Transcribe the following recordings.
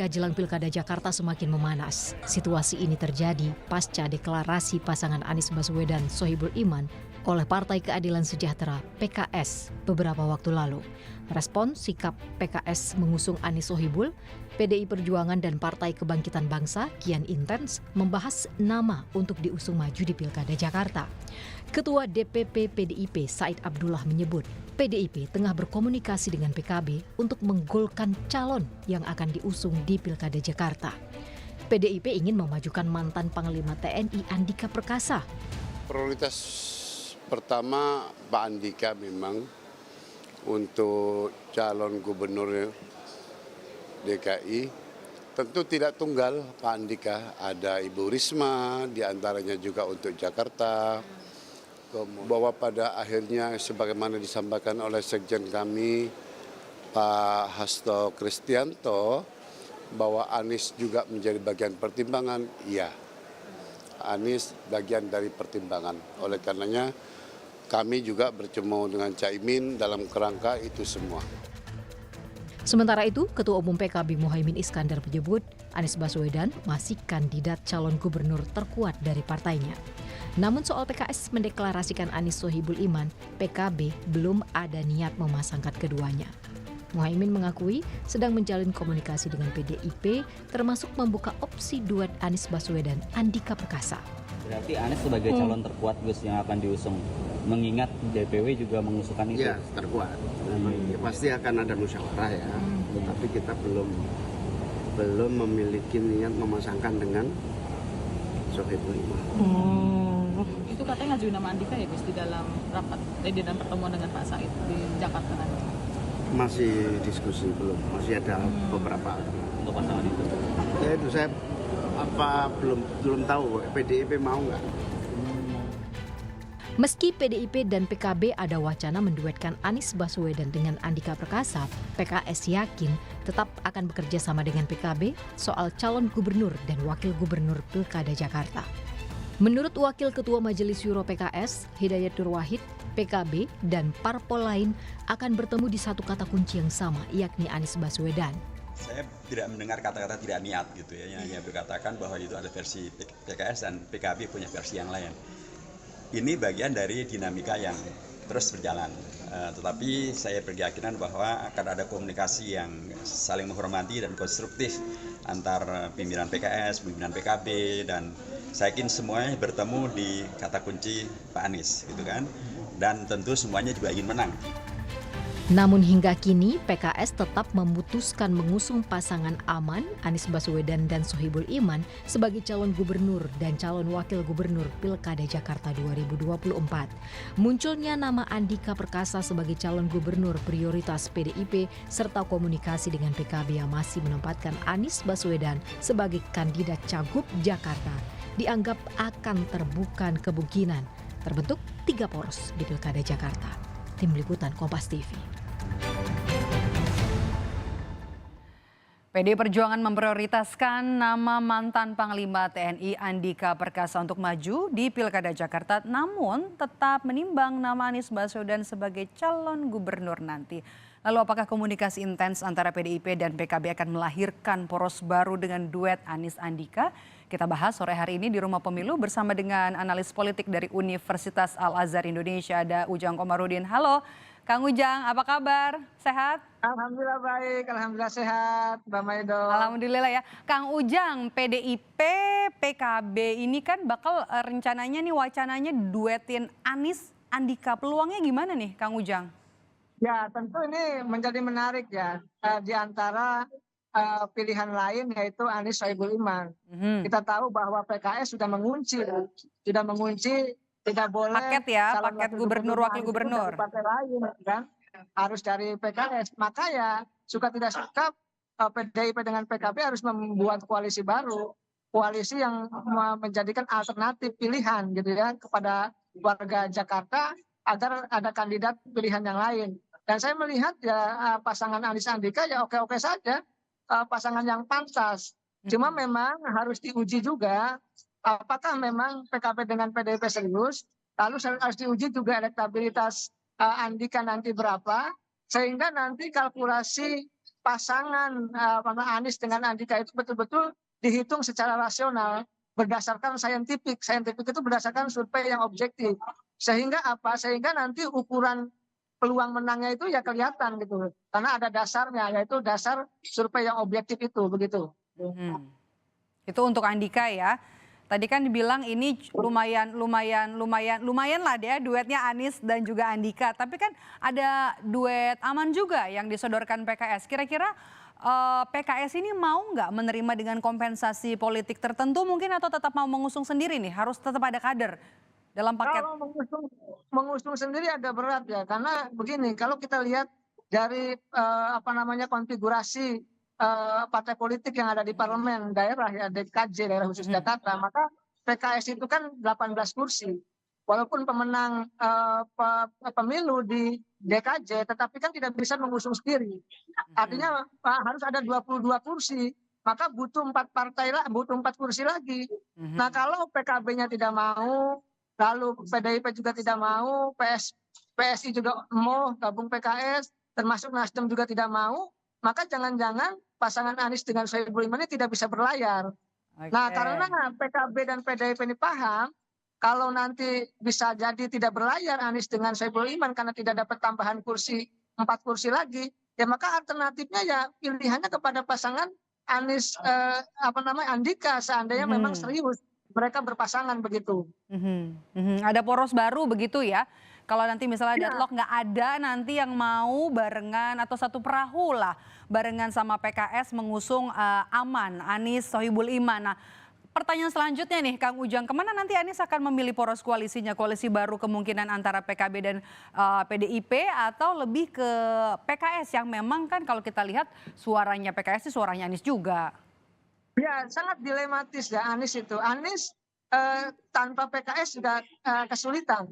Jelang Pilkada Jakarta semakin memanas. Situasi ini terjadi pasca deklarasi pasangan Anies Baswedan Sohibul Iman oleh Partai Keadilan Sejahtera (PKS) beberapa waktu lalu. Respon sikap PKS mengusung Anies Sohibul, PDI Perjuangan dan Partai Kebangkitan Bangsa kian intens membahas nama untuk diusung maju di Pilkada Jakarta. Ketua DPP PDIP Said Abdullah menyebut PDIP tengah berkomunikasi dengan PKB untuk menggolkan calon yang akan diusung di Pilkada Jakarta. PDIP ingin memajukan mantan Panglima TNI Andika Perkasa. Prioritas pertama Pak Andika memang untuk calon gubernur DKI. Tentu tidak tunggal Pak Andika, ada Ibu Risma, diantaranya juga untuk Jakarta. Bahwa pada akhirnya sebagaimana disampaikan oleh Sekjen kami Pak Hasto Kristianto bahwa Anies juga menjadi bagian pertimbangan, iya. Anies bagian dari pertimbangan. Oleh karenanya kami juga bertemu dengan Caimin dalam kerangka itu semua. Sementara itu, Ketua Umum PKB Muhaimin Iskandar menyebut Anies Baswedan masih kandidat calon gubernur terkuat dari partainya. Namun soal PKS mendeklarasikan Anies Sohibul Iman, PKB belum ada niat memasangkan keduanya. Muhaimin mengakui sedang menjalin komunikasi dengan PDIP termasuk membuka opsi duet Anies Baswedan Andika Perkasa. Berarti Anies sebagai calon terkuat Gus yang akan diusung, mengingat DPW juga mengusulkan itu. Ya, terkuat. Ya, pasti akan ada musyawarah ya, tetapi kita belum memiliki niat memasangkan dengan Sohibul Iman. Itu katanya ngajuin nama Andika ya Gus di dalam rapat, di dalam pertemuan dengan Pak Said di Jakarta nanti. Masih diskusi belum, masih ada beberapa Untuk pasangan itu. Ya itu saya belum tahu PDIP mau nggak. Meski PDIP dan PKB ada wacana menduetkan Anies Baswedan dengan Andika Perkasa, PKS yakin tetap akan bekerja sama dengan PKB soal calon gubernur dan wakil gubernur Pilkada Jakarta. Menurut Wakil Ketua Majelis Syuro PKS, Hidayat Nur Wahid, PKB dan parpol lain akan bertemu di satu kata kunci yang sama, yakni Anies Baswedan. Saya tidak mendengar kata-kata tidak niat gitu ya, yang berkatakan bahwa itu ada versi PKS dan PKB punya versi yang lain. Ini bagian dari dinamika yang terus berjalan, tetapi saya berkeyakinan bahwa akan ada komunikasi yang saling menghormati dan konstruktif antar pimpinan PKS, pimpinan PKB, dan saya yakin semuanya bertemu di kata kunci Pak Anies gitu kan, dan tentu semuanya juga ingin menang. Namun hingga kini PKS tetap memutuskan mengusung pasangan aman Anies Baswedan dan Sohibul Iman sebagai calon gubernur dan calon wakil gubernur Pilkada Jakarta 2024. Munculnya nama Andika Perkasa sebagai calon gubernur prioritas PDIP serta komunikasi dengan PKB yang masih menempatkan Anies Baswedan sebagai kandidat cagup Jakarta dianggap akan terbuka kemungkinan terbentuk 3 poros di Pilkada Jakarta. Tim Liputan Kompas TV. PDI Perjuangan memprioritaskan nama mantan Panglima TNI Andika Perkasa untuk maju di Pilkada Jakarta, namun tetap menimbang nama Anies Baswedan sebagai calon gubernur nanti. Lalu apakah komunikasi intens antara PDIP dan PKB akan melahirkan poros baru dengan duet Anies Andika? Kita bahas sore hari ini di Rumah Pemilu bersama dengan analis politik dari Universitas Al-Azhar Indonesia, ada Ujang Komarudin. Halo Kang Ujang, apa kabar? Sehat? Alhamdulillah baik, alhamdulillah sehat, Mbak Maido. Alhamdulillah ya. Kang Ujang, PDIP, PKB ini kan bakal rencananya nih wacananya duetin Anies Andika. Peluangnya gimana nih Kang Ujang? Ya tentu ini menjadi menarik ya, di antara pilihan lain yaitu Anies Sohibul Iman. Kita tahu bahwa PKS sudah mengunci tidak boleh paket ya, paket gubernur wakil gubernur dari partai lain kan, harus dari PKS. Maka ya suka tidak suka PDIP dengan PKB harus membuat koalisi baru, koalisi yang menjadikan alternatif pilihan gitu ya kepada warga Jakarta agar ada kandidat pilihan yang lain. Dan saya melihat ya pasangan Anies Andika ya oke-oke saja, pasangan yang pantas. Cuma memang harus diuji juga apakah memang PKB dengan PDIP serius, lalu harus diuji juga elektabilitas Andika nanti berapa, sehingga nanti kalkulasi pasangan Anies dengan Andika itu betul-betul dihitung secara rasional berdasarkan saintifik. Saintifik itu berdasarkan survei yang objektif. Sehingga apa? Sehingga nanti ukuran peluang menangnya itu ya kelihatan gitu. Karena ada dasarnya, yaitu dasar survei yang objektif itu, begitu. Itu untuk Andika ya. Tadi kan dibilang ini lumayan lah deh duetnya Anies dan juga Andika. Tapi kan ada duet aman juga yang disodorkan PKS. Kira-kira PKS ini mau nggak menerima dengan kompensasi politik tertentu mungkin atau tetap mau mengusung sendiri nih? Harus tetap ada kader dalam paket. Kalau mengusung sendiri agak berat ya. Karena begini, kalau kita lihat dari konfigurasi partai politik yang ada di parlemen daerah ya DKJ daerah khusus Jakarta, maka PKS itu kan 18 kursi. Walaupun pemenang pemilu di DKJ, tetapi kan tidak bisa mengusung sendiri. Artinya harus ada 22 kursi, maka butuh 4 kursi lagi. Nah kalau PKB-nya tidak mau, lalu PDIP juga tidak mau, PSI juga mau gabung PKS, termasuk Nasdem juga tidak mau, maka jangan-jangan pasangan Anies dengan Sohibul Iman ini tidak bisa berlayar. Nah, karena PKB dan PDIP ini paham, kalau nanti bisa jadi tidak berlayar Anies dengan Sohibul Iman karena tidak dapat tambahan 4 kursi lagi, ya maka alternatifnya ya pilihannya kepada pasangan Anies Andika seandainya memang serius mereka berpasangan begitu. Ada poros baru begitu ya. Kalau nanti misalnya deadlock nggak ada nanti yang mau barengan atau satu perahu lah barengan sama PKS mengusung aman Anies Sohibul Iman. Nah, pertanyaan selanjutnya nih Kang Ujang, kemana nanti Anies akan memilih poros koalisinya? Koalisi baru kemungkinan antara PKB dan PDIP atau lebih ke PKS yang memang kan kalau kita lihat suaranya PKS itu suaranya Anies juga. Ya, sangat dilematis ya Anies itu. Anies tanpa PKS juga kesulitan.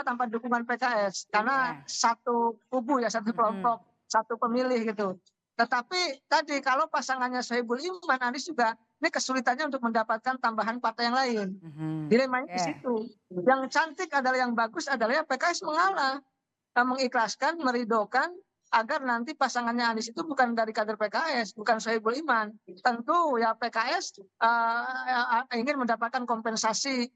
Tanpa dukungan PKS karena satu kubu ya, satu kelompok, satu pemilih gitu. Tetapi tadi kalau pasangannya Sohibul Iman, Anies juga ini kesulitannya untuk mendapatkan tambahan partai yang lain. Dilemanya di situ. Yang cantik adalah, yang bagus adalah ya PKS mengalah, mengikhlaskan, meridokan agar nanti pasangannya Anies itu bukan dari kader PKS, bukan Sohibul Iman. Tentu ya PKS ingin mendapatkan kompensasi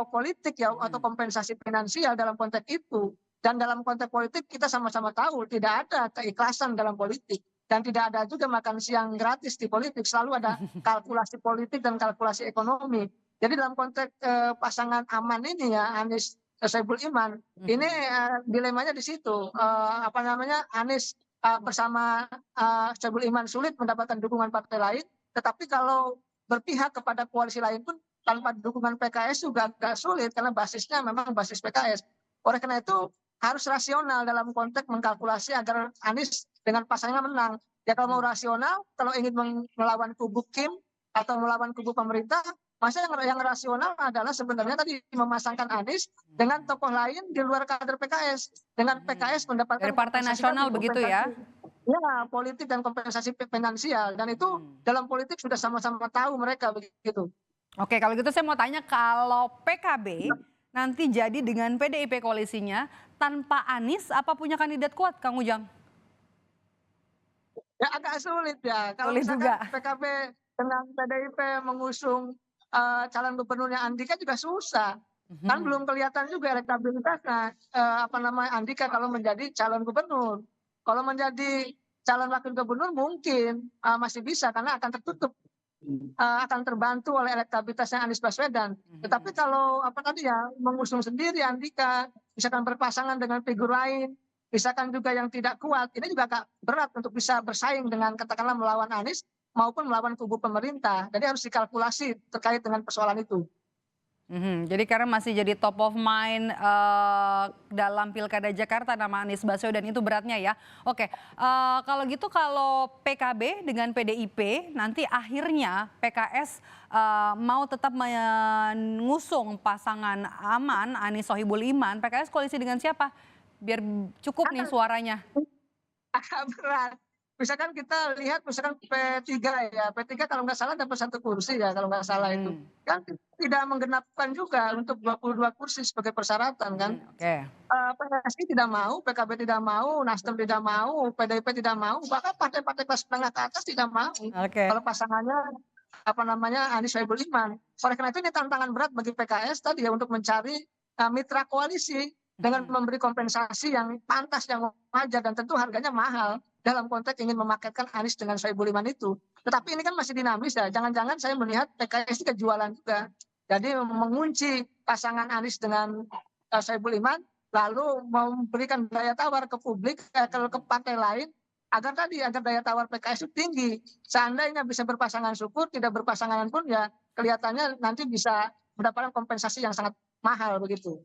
politik ya atau kompensasi finansial dalam konteks itu. Dan dalam konteks politik kita sama-sama tahu tidak ada keikhlasan dalam politik. Dan tidak ada juga makan siang gratis di politik. Selalu ada kalkulasi politik dan kalkulasi ekonomi. Jadi dalam konteks pasangan aman ini ya Anies Sohibul Iman, ini dilemanya di situ. Anies bersama Sohibul Iman sulit mendapatkan dukungan partai lain, tetapi kalau berpihak kepada koalisi lain pun tanpa dukungan PKS juga agak sulit karena basisnya memang basis PKS. Oleh karena itu harus rasional dalam konteks mengkalkulasi agar Anies dengan pasangannya menang. Ya kalau mau rasional, kalau ingin melawan kubu Kim atau melawan kubu pemerintah, masa yang rasional adalah sebenarnya tadi memasangkan Anies dengan tokoh lain di luar kader PKS. Dengan PKS mendapatkan dari partai nasional begitu ya? Ya, politik dan kompensasi finansial. Dan itu dalam politik sudah sama-sama tahu mereka begitu. Oke, kalau gitu saya mau tanya, kalau PKB nanti jadi dengan PDIP koalisinya, tanpa Anies apa punya kandidat kuat Kang Ujang? Ya agak sulit ya. Kalau Sulit misalkan juga. PKB dengan PDIP mengusung calon gubernurnya Andika juga susah. Kan belum kelihatan juga elektabilitasnya Andika kalau menjadi calon gubernur. Kalau menjadi calon wakil gubernur mungkin masih bisa karena akan tertutup, akan terbantu oleh elektabilitasnya Anies Baswedan. Tetapi kalau mengusung sendiri Andika, misalkan berpasangan dengan figur lain, misalkan juga yang tidak kuat, ini juga agak berat untuk bisa bersaing dengan katakanlah melawan Anies maupun melawan kubu pemerintah. Jadi harus dikalkulasi terkait dengan persoalan itu. Jadi karena masih jadi top of mind dalam Pilkada Jakarta nama Anies Baswedan itu beratnya ya. Oke, kalau gitu kalau PKB dengan PDIP nanti akhirnya PKS mau tetap mengusung pasangan aman Anies Sohibul Iman, PKS koalisi dengan siapa? Biar cukup nih suaranya. Agak berat. misalkan kita lihat misalkan P3 ya, P3 kalau nggak salah dapat 1 kursi ya kalau nggak salah itu. Kan tidak menggenapkan juga untuk 22 kursi sebagai persyaratan kan. Oke. PSI tidak mau, PKB tidak mau, Nasdem tidak mau, PDIP tidak mau, bahkan partai-partai kelas menengah ke atas tidak mau. Oke. Kalau pasangannya Anies Sohibul Iman. Oleh karena itu ini tantangan berat bagi PKS tadi ya untuk mencari mitra koalisi dengan memberi kompensasi yang pantas, yang wajar dan tentu harganya mahal dalam konteks ingin memaketkan Anies dengan Sohibul Iman itu. Tetapi ini kan masih dinamis ya. Jangan-jangan saya melihat PKS ini kejualan juga. Jadi mengunci pasangan Anies dengan Sohibul Iman, lalu memberikan daya tawar ke publik, ke partai lain, agar daya tawar PKS itu tinggi. Seandainya bisa berpasangan syukur, tidak berpasangan pun ya kelihatannya nanti bisa mendapatkan kompensasi yang sangat mahal begitu.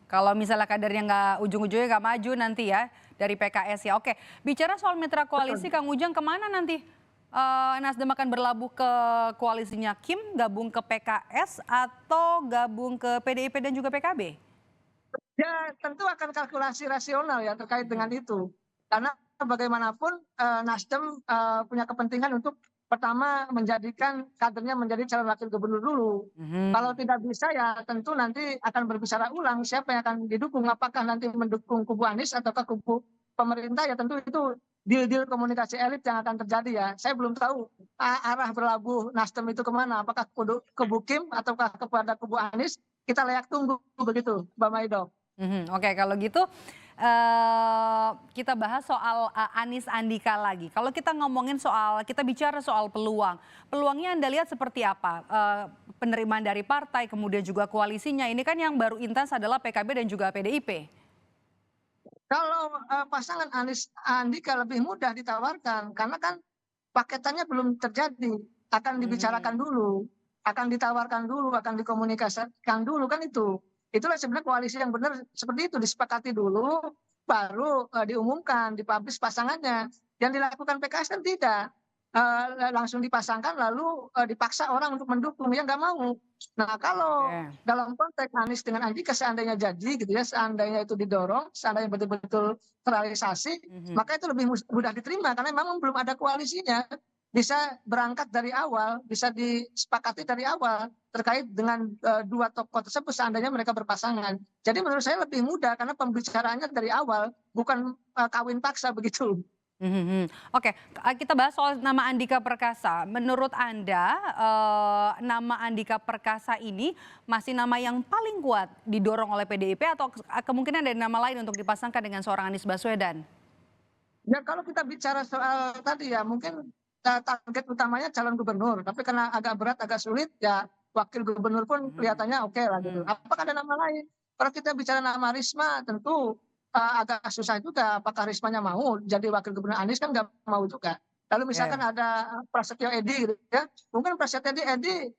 Kalau misalnya kadernya ujung-ujungnya nggak maju nanti ya dari PKS ya. Oke, bicara soal mitra koalisi, Kang Ujang kemana nanti? Nasdem akan berlabuh ke koalisinya Kim, gabung ke PKS atau gabung ke PDIP dan juga PKB? Ya tentu akan kalkulasi rasional ya terkait dengan itu. Karena bagaimanapun Nasdem punya kepentingan untuk pertama menjadikan kadernya menjadi calon wakil gubernur dulu. Kalau tidak bisa ya tentu nanti akan berbicara ulang siapa yang akan didukung. Apakah nanti mendukung kubu Anies ataukah kubu pemerintah, ya tentu itu deal-deal komunikasi elit yang akan terjadi ya. Saya belum tahu arah berlabuh Nasdem itu kemana. Apakah kubu Kim ataukah kepada kubu Anies. Kita layak tunggu begitu Mbak Maido. Oke, kalau gitu kita bahas soal Anies Andika lagi. Kalau kita bicara soal peluangnya Anda lihat seperti apa? Penerimaan dari partai, kemudian juga koalisinya. Ini kan yang baru intens adalah PKB dan juga PDIP. Kalau pasangan Anies Andika lebih mudah ditawarkan, karena kan paketannya belum terjadi, akan dibicarakan dulu, akan ditawarkan dulu, akan dikomunikasikan dulu kan itu. Itulah sebenarnya koalisi yang benar seperti itu, disepakati dulu, baru diumumkan, dipublish pasangannya. Yang dilakukan PKS kan tidak. Langsung dipasangkan lalu dipaksa orang untuk mendukung, ya nggak mau. Nah kalau dalam konteks Anies dengan Andika seandainya jadi gitu ya, seandainya itu didorong, seandainya betul-betul terrealisasi, maka itu lebih mudah diterima karena memang belum ada koalisinya. Bisa berangkat dari awal, bisa disepakati dari awal terkait dengan dua tokoh tersebut seandainya mereka berpasangan. Jadi menurut saya lebih mudah karena pembicaraannya dari awal, bukan kawin paksa begitu. Oke, kita bahas soal nama Andika Perkasa. Menurut Anda, nama Andika Perkasa ini masih nama yang paling kuat didorong oleh PDIP atau kemungkinan ada nama lain untuk dipasangkan dengan seorang Anies Baswedan? Ya kalau kita bicara soal tadi ya mungkin target utamanya calon gubernur, tapi karena agak berat, agak sulit, ya wakil gubernur pun kelihatannya oke lah gitu. Apakah ada nama lain? Kalau kita bicara nama Risma, tentu agak susah juga. Apakah Rismanya mau jadi wakil gubernur Anies kan nggak mau juga. Lalu misalkan ada Prasetyo Edi gitu ya, mungkin Prasetyo Edi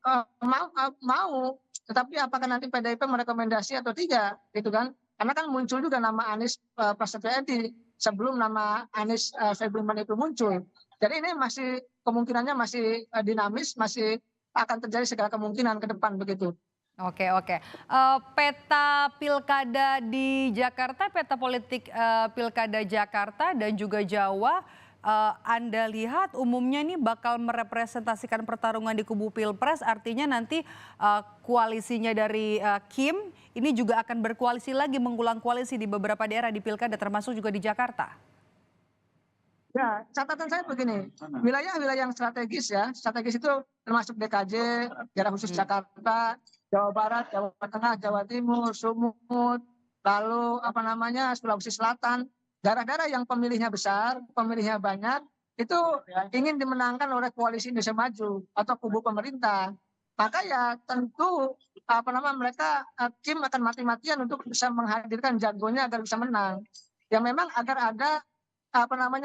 mau, tetapi apakah nanti PDIP merekomendasi atau tidak, gitu kan? Karena kan muncul juga nama Anies Prasetyo Edi sebelum nama Anies Sohibul Iman itu muncul. Jadi ini kemungkinannya masih dinamis, masih akan terjadi segala kemungkinan ke depan begitu. Oke. Peta pilkada di Jakarta, peta politik pilkada Jakarta dan juga Jawa, Anda lihat umumnya ini bakal merepresentasikan pertarungan di kubu Pilpres, artinya nanti koalisinya dari Kim ini juga akan berkoalisi lagi, mengulang koalisi di beberapa daerah di pilkada termasuk juga di Jakarta. Ya, catatan saya begini, wilayah-wilayah yang strategis ya, strategis itu termasuk DKJ, daerah khusus Jakarta, Jawa Barat, Jawa Tengah, Jawa Timur, Sumut, lalu Sulawesi Selatan, daerah-daerah yang pemilihnya besar, pemilihnya banyak, itu ingin dimenangkan oleh koalisi Indonesia Maju atau kubu pemerintah. Maka ya tentu mereka Kim akan mati-matian untuk bisa menghadirkan jagonya agar bisa menang. Ya memang agar ada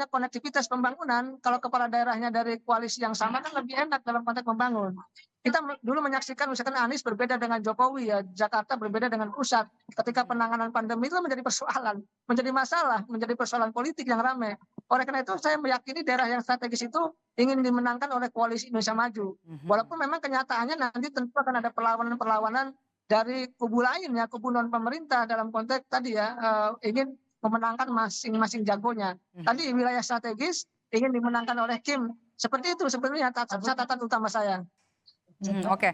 konektivitas pembangunan, kalau kepala daerahnya dari koalisi yang sama kan lebih enak dalam konteks membangun. Kita dulu menyaksikan misalkan Anies berbeda dengan Jokowi ya, Jakarta berbeda dengan pusat. Ketika penanganan pandemi itu menjadi persoalan, menjadi masalah, menjadi persoalan politik yang ramai. Oleh karena itu saya meyakini daerah yang strategis itu ingin dimenangkan oleh koalisi Indonesia Maju. Walaupun memang kenyataannya nanti tentu akan ada perlawanan-perlawanan dari kubu lain ya, kubu non pemerintah dalam konteks tadi ya ingin memenangkan masing-masing jagonya. Tadi wilayah strategis ingin dimenangkan oleh Kim. Seperti itu sebenarnya catatan utama saya. Oke.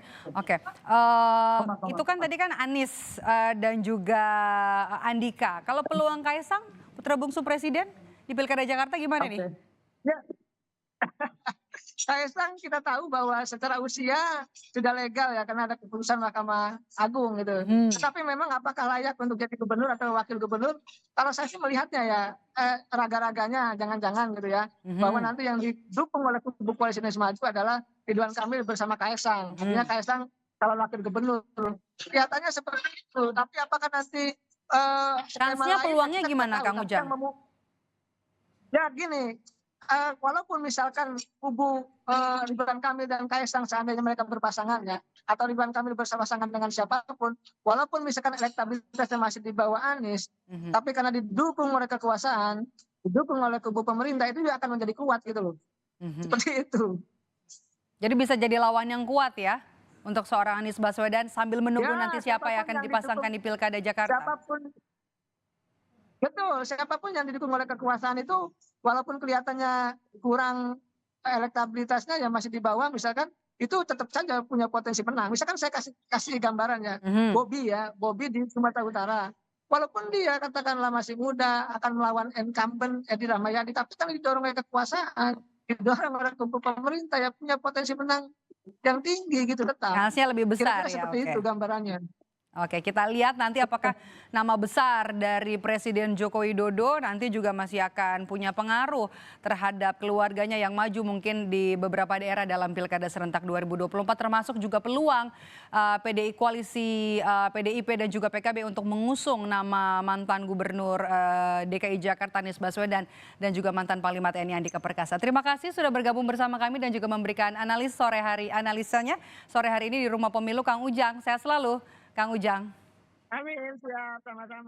Itu kan tadi kan Anies dan juga Andika. Kalau peluang Kaisang, putra bungsu presiden di Pilkada Jakarta gimana nih? Ya. Kaisang kita tahu bahwa secara usia sudah legal ya karena ada keputusan Mahkamah Agung gitu. Tetapi memang apakah layak untuk jadi gubernur atau wakil gubernur? Kalau saya sih melihatnya ya raga-raganya jangan-jangan gitu ya. Bahwa nanti yang didukung oleh kubu koalisi Indonesia Maju adalah Ridwan Kamil bersama Kaisang. Artinya Kaisang calon wakil gubernur. Kelihatannya seperti itu. Tapi apakah nanti Kansnya peluangnya gimana Kang Ujang? Ya gini, walaupun misalkan kubu Ridwan Kamil dan Kaisang seandainya mereka berpasangan ya, atau Ridwan Kamil berpasangan dengan siapapun, walaupun misalkan elektabilitasnya masih di bawah Anies, tapi karena didukung oleh kekuasaan, didukung oleh kubu pemerintah itu juga akan menjadi kuat gitu loh. Seperti itu. Jadi bisa jadi lawan yang kuat ya untuk seorang Anies Baswedan sambil menunggu nanti siapa yang akan dipasangkan di Pilkada Jakarta. Siapapun yang didukung oleh kekuasaan itu walaupun kelihatannya kurang elektabilitasnya ya masih di bawah misalkan itu tetap saja punya potensi menang. Misalkan saya kasih gambaran ya, Bobby di Sumatera Utara. Walaupun dia katakanlah masih muda akan melawan incumbent Edi Rahmayadi, tapi kan didorong oleh kekuasaan, didorong oleh kubu pemerintah ya punya potensi menang yang tinggi gitu tetap. Kansnya lebih besar Kira-kira ya. seperti itu gambarannya. Oke, kita lihat nanti apakah nama besar dari Presiden Joko Widodo nanti juga masih akan punya pengaruh terhadap keluarganya yang maju mungkin di beberapa daerah dalam Pilkada serentak 2024, termasuk juga peluang koalisi PDIP dan juga PKB untuk mengusung nama mantan Gubernur DKI Jakarta Anies Baswedan dan juga mantan Panglima TNI Andika Perkasa. Terima kasih sudah bergabung bersama kami dan juga memberikan analisanya sore hari ini di Rumah Pemilu. Kang Ujang, sehat selalu. Kang Ujang. Amin, siap, sama-sama.